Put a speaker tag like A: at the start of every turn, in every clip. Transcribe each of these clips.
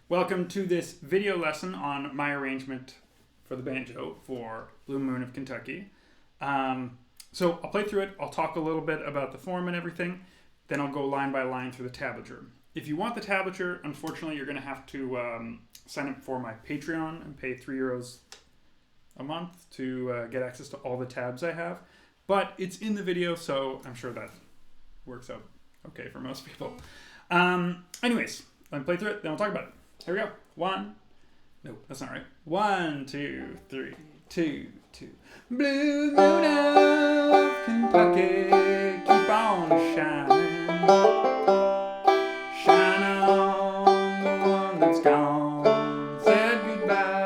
A: Welcome to this video lesson on my arrangement for the banjo for Blue Moon of Kentucky. So I'll play through it, I'll talk a little bit about the form and everything, then I'll go line by line through the tablature. If you want the tablature, unfortunately you're going to have to sign up for my Patreon and pay €3 a month to get access to all the tabs I have. But it's in the video, so I'm sure that works out okay for most people. Anyways, let me play through it, then we'll talk about it. Here we go. No, that's not right. 1, 2, 3, 2, 2. Blue moon of Kentucky, keep on shining. Shine on the one that's gone, said goodbye.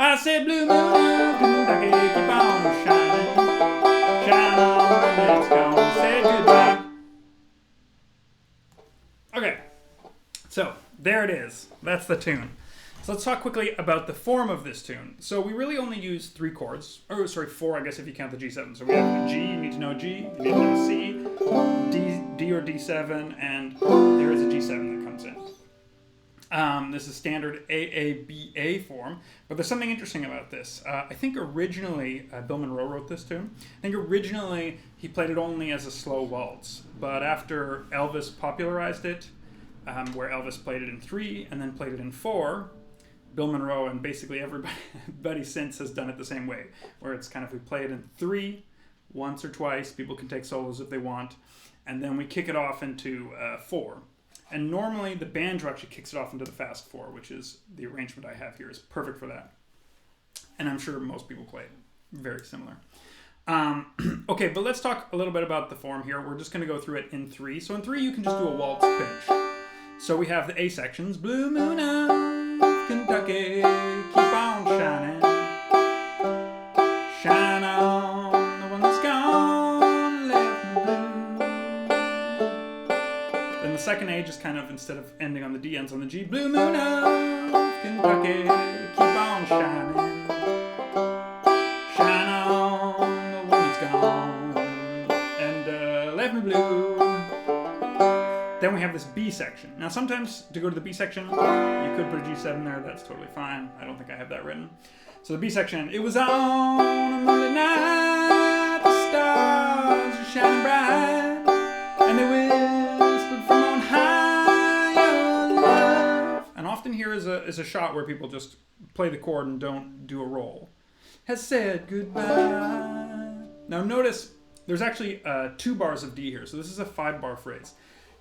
A: I said, blue moon of Kentucky, keep on shining. Shine on when it's gone, said goodbye. Okay, so there it is. That's the tune. So let's talk quickly about the form of this tune. So we really only use 3 chords. Oh, sorry, 4, I guess, if you count the G7. So we have a G, you need to know G, you need to know C, D or D7, and there is a G7 that comes in. This is standard AABA form, but there's something interesting about this. I think originally, Bill Monroe wrote this tune. I think originally he played it only as a slow waltz, but after Elvis popularized it, where Elvis played it in 3 and then played it in 4, Bill Monroe and basically everybody since has done it the same way, where it's kind of we play it in 3 once or twice, people can take solos if they want, and then we kick it off into 4. And normally the banjo actually kicks it off into the fast 4, which is the arrangement I have here is perfect for that. And I'm sure most people play it very similar. Okay, but let's talk a little bit about the form here. We're just going to go through it in 3. So in 3 you can just do a waltz pinch. So we have the A sections. Blue moon of Kentucky, keep on shining. Shine on the one that's gone, left me blue. Then the second A just kind of, instead of ending on the D, ends on the G. Blue moon of Kentucky, keep on shining. Shine on the one that's gone, and left me blue. Then we have this B section. Now sometimes to go to the B section, you could put a G7 there, that's totally fine. I don't think I have that written. So the B section, it was on a moonlit night, the stars were shining bright, and they whispered from on high, your love. And often here is a shot where people just play the chord and don't do a roll. Has said goodbye. Now notice, there's actually 2 bars of D here, so this is a 5-bar phrase.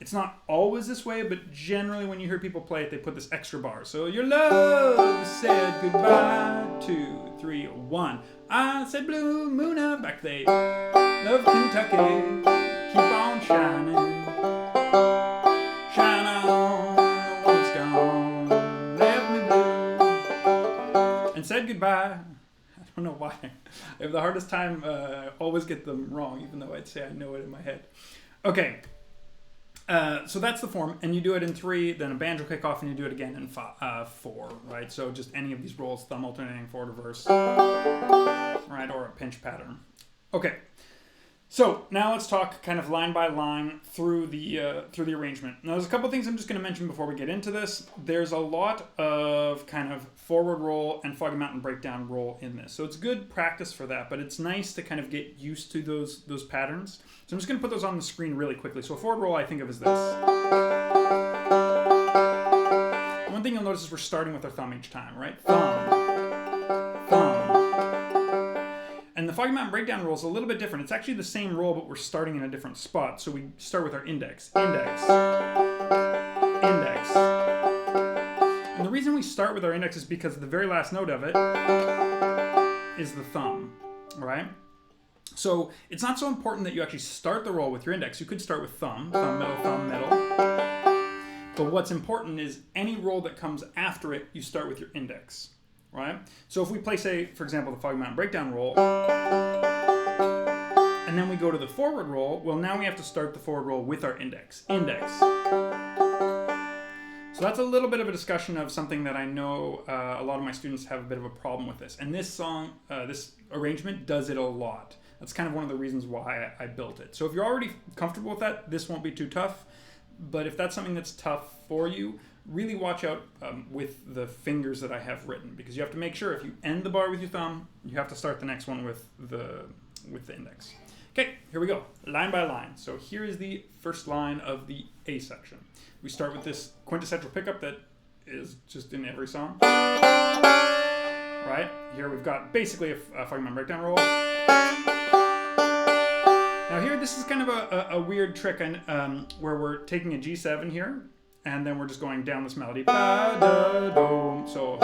A: It's not always this way, but generally when you hear people play it, they put this extra bar. So your love said goodbye, 2, 3, 1. I said blue moon of, back to the A. Love Kentucky, keep on shining. Shine on the one that's gone, left me blue. And said goodbye. I don't know why. I have the hardest time, always get them wrong, even though I'd say I know it in my head. Okay. So that's the form, and you do it in 3, then a banjo kick off, and you do it again in 4, right? So just any of these rolls, thumb alternating, forward, reverse, right, or a pinch pattern. Okay, so now let's talk kind of line by line through the arrangement. Now there's a couple things I'm just going to mention before we get into this. There's a lot of kind of forward roll and Foggy Mountain breakdown roll in this, so it's good practice for that. But it's nice to kind of get used to those patterns. So I'm just going to put those on the screen really quickly. So a forward roll I think of as this. One thing you'll notice we're starting with our thumb each time, right? Thumb, thumb. And the Foggy Mountain Breakdown roll is a little bit different. It's actually the same roll, but we're starting in a different spot. So we start with our index, index, index. And the reason we start with our index is because the very last note of it is the thumb, right? So it's not so important that you actually start the roll with your index. You could start with thumb, thumb, middle, But what's important is any roll that comes after it, you start with your index, right? So if we play, say, for example, the Foggy Mountain Breakdown roll, and then we go to the forward roll, well, now we have to start the forward roll with our index, index. So that's a little bit of a discussion of something that I know a lot of my students have a bit of a problem with this. And this song, this arrangement does it a lot. That's kind of one of the reasons why I built it. So if you're already comfortable with that, this won't be too tough. But if that's something that's tough for you, really watch out with the fingers that I have written, because you have to make sure if you end the bar with your thumb, you have to start the next one with the index. Okay, here we go, line by line. So here is the first line of the A section. We start with this quintessential pickup that is just in every song. Right, here we've got basically a Foggy Mountain Breakdown roll. Now here, this is kind of a weird trick where we're taking a G7 here, and then we're just going down this melody. Ba-da-dum. So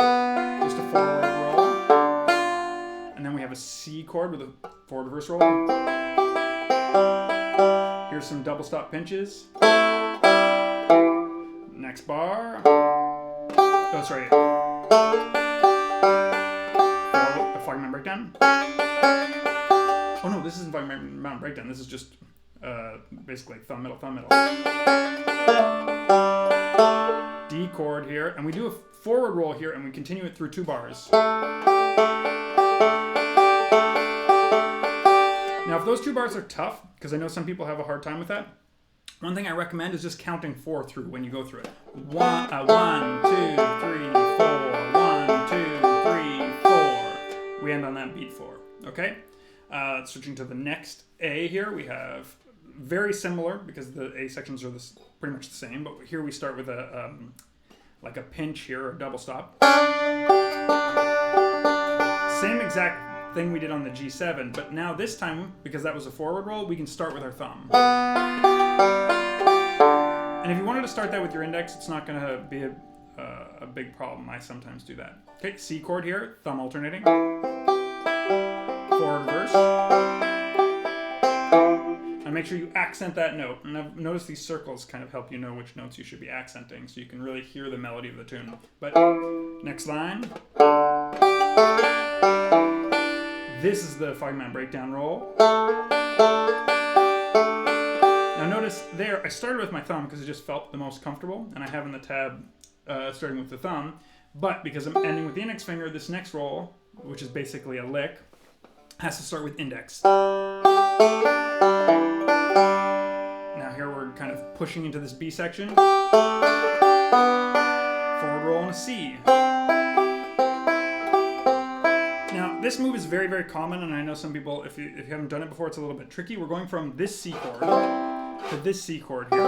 A: just a forward roll. And then we have a C chord with a forward reverse roll. Here's some double stop pinches. Next bar. Oh, sorry. A Foggy Mountain Breakdown. Oh no, this isn't Foggy Mountain Breakdown. This is just basically thumb, middle, thumb, middle. D chord here, and we do a forward roll here, and we continue it through 2 bars. Now, if those 2 bars are tough, because I know some people have a hard time with that, one thing I recommend is just counting 4 through when you go through it. 1, 2, 3, 4. 1, 2, 3, 4. We end on that beat 4. Okay. Switching to the next A here, we have very similar, because the A sections are pretty much the same, but here we start with a like a pinch here, or a double stop. Same exact thing we did on the G7, but now this time, because that was a forward roll, we can start with our thumb. And if you wanted to start that with your index, it's not going to be a big problem. I sometimes do that. Okay, C chord here, thumb alternating. Forward reverse. And make sure you accent that note. And I've noticed these circles kind of help you know which notes you should be accenting, so you can really hear the melody of the tune. But next line. This is the Foggy Mountain Breakdown roll. Now notice there, I started with my thumb because it just felt the most comfortable, and I have in the tab starting with the thumb. But because I'm ending with the index finger, this next roll, which is basically a lick, has to start with index. Now here we're kind of pushing into this B section. Forward roll and a C. Now this move is very, very common, and I know some people, if you haven't done it before, it's a little bit tricky. We're going from this C chord to this C chord here.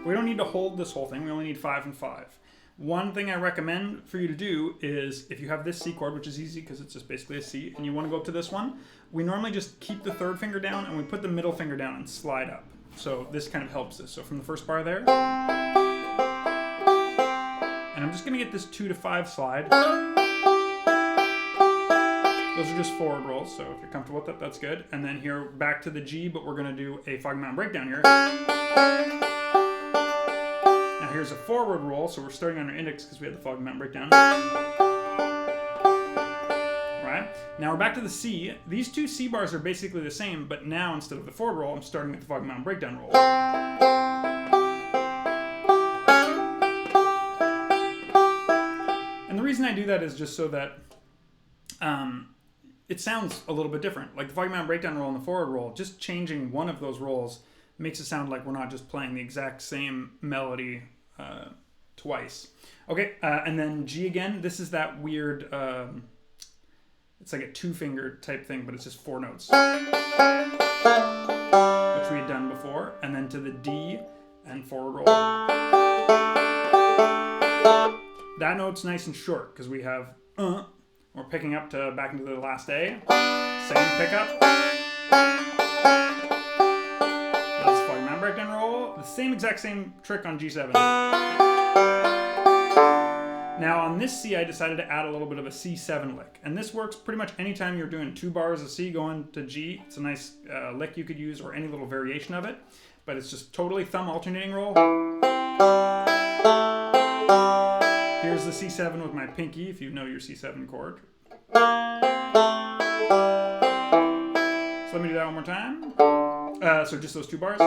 A: We don't need to hold this whole thing. We only need 5 and 5. One thing I recommend for you to do is, if you have this C chord, which is easy because it's just basically a C, and you want to go up to this one, we normally just keep the 3rd finger down and we put the middle finger down and slide up. So this kind of helps this. So from the first bar there, and I'm just going to get this 2 to 5 slide. Those are just forward rolls, so if you're comfortable with that, that's good. And then here, back to the G, but we're going to do a Foggy Mountain Breakdown here. Now here's a forward roll, so we're starting on our index because we had the Foggy Mountain Breakdown. Right? Now we're back to the C. These 2 C bars are basically the same, but now instead of the forward roll, I'm starting with the Foggy Mountain Breakdown roll. And the reason I do that is just so that it sounds a little bit different. Like the Foggy Mountain Breakdown roll and the forward roll, just changing one of those rolls makes it sound like we're not just playing the exact same melody twice. Okay, and then G again. This is that weird, it's like a 2-finger type thing, but it's just 4 notes, which we had done before. And then to the D and forward roll. that note's nice and short because we have we're picking up to back into the last A. Same pickup. That's fragment breakdown roll. The exact same trick on G7. Now on this C, I decided to add a little bit of a C7 lick. And this works pretty much anytime you're doing 2 bars of C going to G. It's a nice lick you could use, or any little variation of it. But it's just totally thumb alternating roll. Here's the C7 with my pinky, if you know your C7 chord. So let me do that one more time. So just those 2 bars.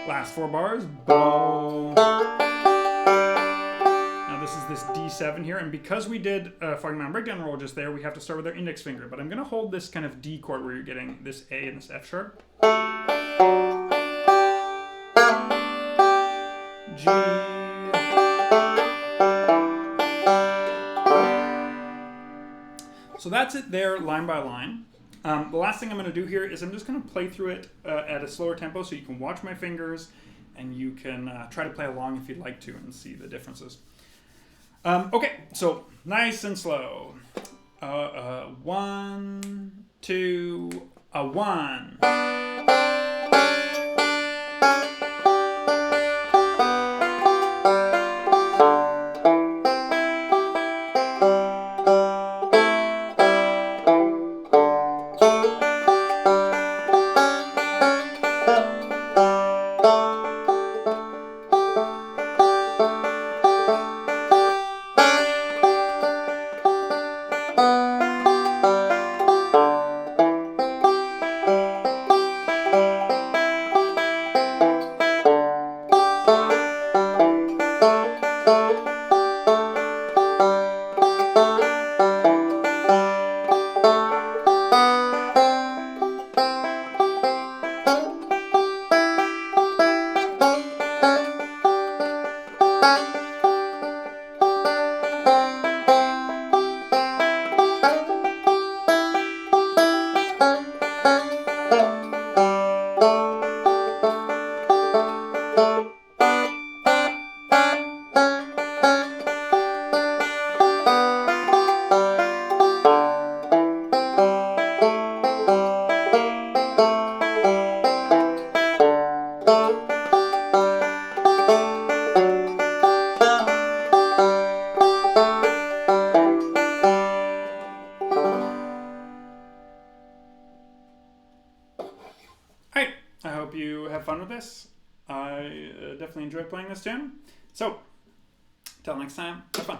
A: Last 4 bars. Bow. Now this is this D7 here, and because we did a fragment breakdown roll just there, we have to start with our index finger. But I'm going to hold this kind of D chord where you're getting this A and this F sharp. G. So that's it there, line by line. The last thing I'm going to do here is I'm just going to play through it at a slower tempo so you can watch my fingers and you can try to play along if you'd like to and see the differences. Okay, so nice and slow. 1, 2, 1. I hope you have fun with this. I definitely enjoy playing this tune. So, till next time, have fun.